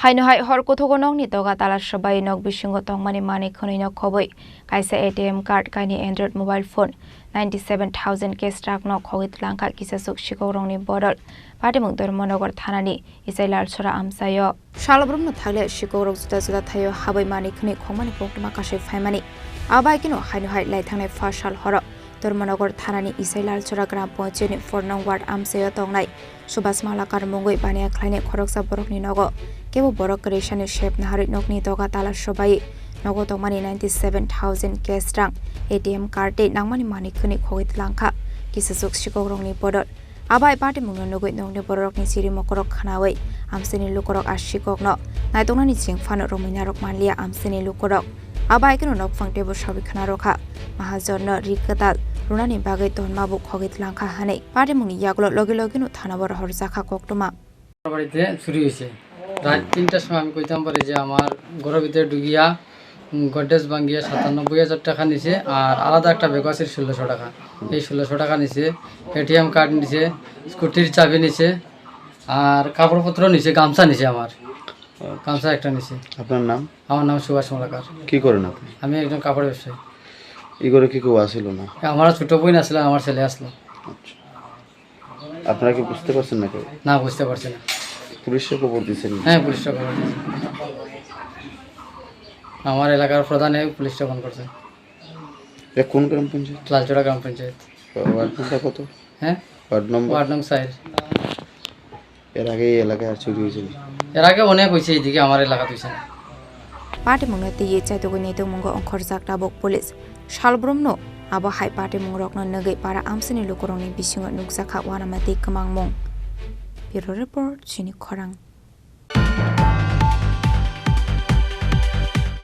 Haino hor kothogonok ni Doga tala Swbawi nok bisingo tongmani Manwikhwi nok Khogwi kaisa ATM card kaini Android mobile phone 97,000 cash truck nok Khogwi Twlangkha Kisaswk Sikokrok ni bodol Patimung Dormonogar thanani isailal sora amsayo Shalbrum no thagle Sikokrok juda thayo habai Manwikhwi khongmani poktuma kasai phaimani abai kino haino lai thangnai first sal horo Dormonogar thanani isailal sora gram panchayat 4 nong ward amsayo tongnai Subas malakar mungoi bania khlaine khoroksa borokni nogo Kebo borok kreation shape na harit nokni Doga tala Swbawi nogo tongmani 97,000 cash truck ATM card nangmani Manwikhwi Khogwi Twlangkha Kisaswk Sikokrok ni bodol abai party mungno nogoi nongni borok ni siri mokorok khanawi amsini lukorok ashikok no naitongna ni chingfano romina rok manlia amsini lukorok abai kino nok phangte bo sabi khana rokha mahajon no rikatal runani bagai tonmabu Khogwi Twlangkha hanei party mungni yaglo logi no thanabor horjakha koktuma বাড়িতে চুরি হয়েছে রাত ৩টার সময় আমি কইতাম পারি যে আমার ঘরের ভিতরে ঢুকিয়া গডরেজ ভাঙ্গিয়া ৯৭,০০০ টাকা নিছে আর আলাদা একটা ব্যাগ আছে ১৬০০ টাকা এই ১৬০০ টাকা নিছে এটিএম কার্ড নিছে স্কুটির চাবি নিছে আর কাপড়পত্র নিছে গামছা নিছে আমার গামছা একটা নিছে আপনার নাম আমার নাম সুভাষ মালাকার কি করেন আপনি আমি একজন কাপড় ব্যবসায়ী এই ঘরে কি কেউ আসিল না আমার ছোট বোন আসলে আমার ছেলে আসলো আপনারা কি বুঝতে পারছেন না না বুঝতে পারছি না পুলিশে খবর দিয়েছেন হ্যাঁ পুলিশটা খবর দিয়েছে আমার এলাকার প্রধানে পুলিশটা ফোন করছে এটা কোন গ্রাম পঞ্চায়েত লালচড়া গ্রাম পঞ্চায়েত ওয়ার্ড নম্বর কত হ্যাঁ ওয়ার্ড নম্বর ৪ এর আগে এই এলাকায় আর চুরি হয়েছিল এর আগে অনেক হয়েছে এইদিকে আমার এলাকা তুইছে না party mungno tiye chaitogoi nei tongmungo ongkhorjak tabok police Shalbrumno abo hai party mungrokno nagai para amsini lukorongni bisingo nukjakha wanamati kamangmung Bureau report Chini Khorang